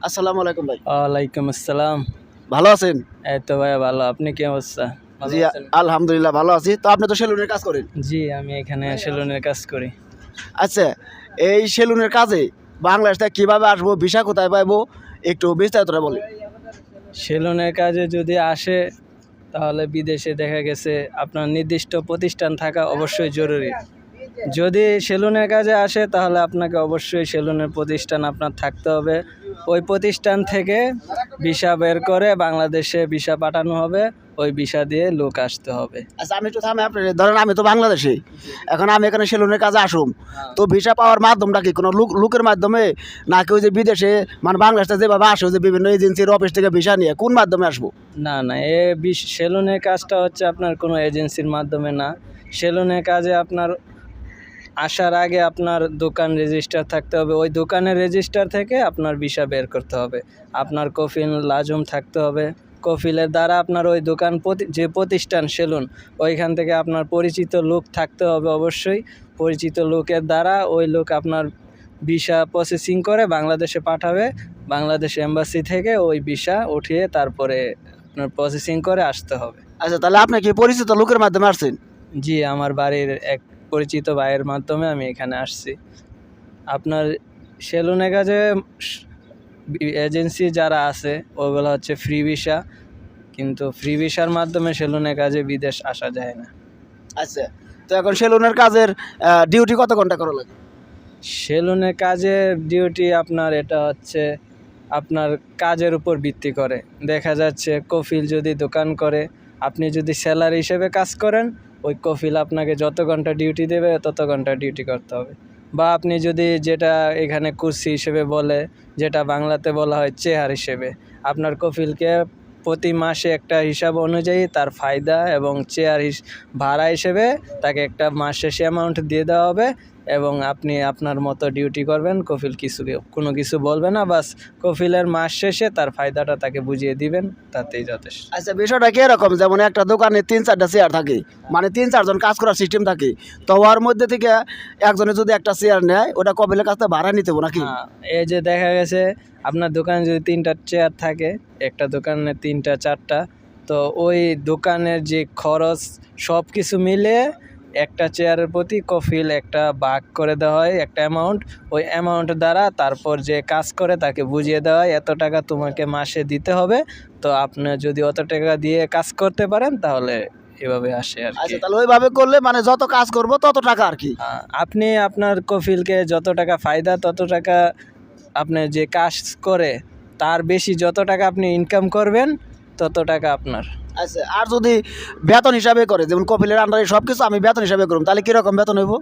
আসসালামু আলাইকুম ভাই। ওয়ালাইকুম আসসালাম। ভালো আছেন? এই তো ভাইয়া ভালো। আপনি কি অবস্থা? ভালো জি, আছেন? আলহামদুলিল্লাহ ভালো আছি। তো আপনি তো সেলুনের কাজ করেন। জি, আমি এখানে সেলুনের কাজ করি। আচ্ছা, এই সেলুনের কাজে বাংলাদেশ থেকে কিভাবে আসবো, ভিসা কোথায় পাইবো, একটু বিস্তারিতটা বলেন। সেলুনের কাজে যদি আসে তাহলে বিদেশে দেখা গেছে আপনার নির্দিষ্ট প্রতিষ্ঠান থাকা অবশ্যই জরুরি। যদি সেলুনের কাজে আসে তাহলে আপনাকে অবশ্যই সেলুনের প্রতিষ্ঠান আপনার থাকতে হবে। ওই প্রতিষ্ঠান থেকে ভিসা বের করে বাংলাদেশে ভিসা পাঠানো হবে। ওই ভিসা দিয়ে লোক আসতে হবে। আচ্ছা, আমি একটু থামি আপনার, ধরেন আমি তো বাংলাদেশি, এখন আমি এখানে সেলুনের কাজে আসুম, তো ভিসা পাওয়ার মাধ্যমটা কি কোনো লোকের মাধ্যমে, নাকি ওই যে বিদেশে মানে বাংলাদেশে যেভাবে আসে ওই যে বিভিন্ন এজেন্সির অফিস থেকে ভিসা নিয়ে কোন মাধ্যমে আসবো? না না, সেলুনের কাজটা হচ্ছে আপনার কোনো এজেন্সির মাধ্যমে না। সেলুনের কাজে আপনার আসার আগে আপনার দোকান রেজিস্টার থাকতে হবে। ওই দোকানের রেজিস্টার থেকে আপনার ভিসা বের করতে হবে। আপনার কফিল লাজুম থাকতে হবে। কফিলের দ্বারা আপনার ওই দোকান যে প্রতিষ্ঠান সেলুন, ওইখান থেকে আপনার পরিচিত লোক থাকতে হবে অবশ্যই। পরিচিত লোকের দ্বারা ওই লোক আপনার ভিসা প্রসেসিং করে বাংলাদেশে পাঠাবে। বাংলাদেশ এম্বাসি থেকে ওই ভিসা উঠিয়ে তারপরে আপনার প্রসেসিং করে আসতে হবে। আচ্ছা, তাহলে আপনি কি পরিচিত লোকের মাধ্যমে আসছেন? জি, আমার বাড়ির এক পরিচিত ভাইয়ের মাধ্যমে আমি এখানে আসছি। আপনার সেলুনের কাজে এজেন্সি যারা আছে ওগুলো হচ্ছে ফ্রি ভিসা, কিন্তু ফ্রি ভিসার মাধ্যমে সেলুনের কাজে বিদেশ আসা যায় না। আচ্ছা, তো এখন সেলুনের কাজের ডিউটি কত ঘন্টা করা লাগে? সেলুনের কাজের ডিউটি আপনার এটা হচ্ছে আপনার কাজের উপর ভিত্তি করে। দেখা যাচ্ছে কফিল যদি দোকান করে, আপনি যদি সেলার হিসেবে কাজ করেন, ওই কফিল আপনাকে যত ঘন্টা ডিউটি দেবে তত ঘন্টা ডিউটি করতে হবে। বা আপনি যদি যেটা এখানে কুর্সি হিসেবে বলে, যেটা বাংলাতে বলা হয় চেয়ার হিসেবে, আপনার কফিলকে প্রতি মাসে একটা হিসাব অনুযায়ী তার ফায়দা এবং চেয়ার ভাড়া হিসেবে তাকে একটা মাস শেষে অ্যামাউন্ট দিয়ে দেওয়া হবে এবং আপনি আপনার মতো ডিউটি করবেন। কফিল কোনো কিছু বলবে না, বাস কফিলের মাস শেষে তার ফায়দাটা তাকে বুঝিয়ে দিবেন, তাতেই যথেষ্ট। আচ্ছা, বিষয়টা কি এরকম, যেমন একটা দোকানে 3-4টা চেয়ার থাকে, মানে 3-4 জন কাজ করার সিস্টেম থাকে, তো ওর মধ্যে থেকে একজনে যদি একটা চেয়ার নেয়, ওটা কপিলের কাছ থেকে ভাড়া নিতে হবে নাকি? হ্যাঁ, এই যে দেখা গেছে আপনার দোকানে যদি 3টা চেয়ার থাকে, একটা দোকানে 3টা 4টা, তো ওই দোকানের যে খরচ সব কিছু মিলে একটা চেয়ারের প্রতি কফিল একটা ভাগ করে দেওয়া হয়, একটা অ্যামাউন্ট। ওই অ্যামাউন্ট দ্বারা তারপর যে কাজ করে তাকে বুঝিয়ে দেওয়া হয় এত টাকা তোমাকে মাসে দিতে হবে। তো আপনি যদি অত টাকা দিয়ে কাজ করতে পারেন তাহলে এভাবে আসে আর কি। আচ্ছা, তাহলে ওইভাবে করলে মানে যত কাজ করবো তত টাকা আর কি। আপনি আপনার কফিলকে যত টাকা ফায়দা তত টাকা, আপনি যে কাজ করে তার বেশি যত টাকা আপনি ইনকাম করবেন তত টাকা আপনার। আচ্ছা, আর যদি বেতন হিসাবে করে, যেমন কপিলের আন্ডারে সব কিছু আমি বেতন হিসাবে করুম, তাহলে কীরকম বেতন হইব?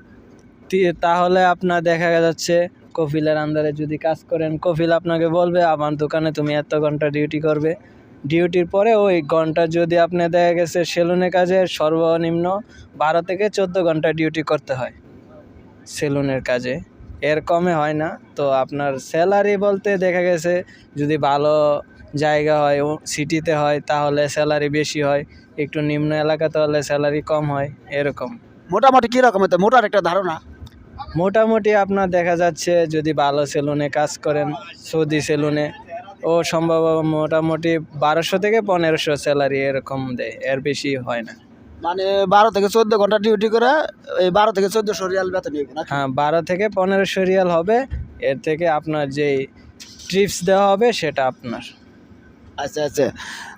তাহলে আপনার দেখা যাচ্ছে কফিলের আন্ডারে যদি কাজ করেন, কফিল আপনাকে বলবে আমার দোকানে তুমি এত ঘন্টা ডিউটি করবে। ডিউটির পরে ওই ঘন্টা যদি আপনি দেখা গেছে সেলুনে কাজে সর্বনিম্ন 12 থেকে 14 ঘন্টা ডিউটি করতে হয় সেলুনের কাজে, এর কমে হয় না। তো আপনার স্যালারি বলতে দেখা গেছে যদি ভালো জায়গা হয়, সিটিতে হয় তাহলে স্যালারি বেশি হয়, একটু নিম্ন এলাকাতে হলে স্যালারি কম হয়, এরকম। মোটামুটি কীরকম হতো, মোটার একটা ধারণা? মোটামুটি আপনার দেখা যাচ্ছে যদি ভালো সেলুনে কাজ করেন, সৌদি সেলুনে, ও সম্ভব মোটামুটি 1200 থেকে 1500 স্যালারি এরকম দেয়, এর বেশি হয় না। মানে 12 থেকে 14 ঘন্টা ডিউটি করে এই 12 থেকে 1400 রিয়াল বেতন নিব নাকি? হ্যাঁ, 12 থেকে 1500 রিয়াল হবে। এর থেকে আপনার যেই ট্রিপস দেওয়া হবে সেটা আপনার। আচ্ছা আচ্ছা,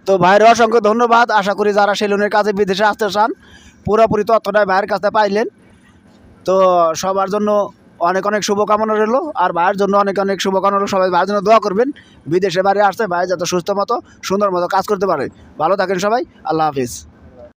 তো ভাইয়ের অসংখ্য ধন্যবাদ। আশা করি যারা সেলুনের কাজে বিদেশে আসতে চান পুরোপুরি তথ্যটা ভাইয়ের কাছে পাইলেন। তো সবার জন্য অনেক অনেক শুভকামনা রইল, আর ভাইয়ের জন্য অনেক অনেক শুভকামনা রইল। সবাই ভাইয়ের জন্য দোয়া করবেন, বিদেশে বাইরে আসছে ভাই যাতে সুস্থ মতো সুন্দর মতো কাজ করতে পারে। ভালো থাকেন সবাই, আল্লাহ হাফিজ।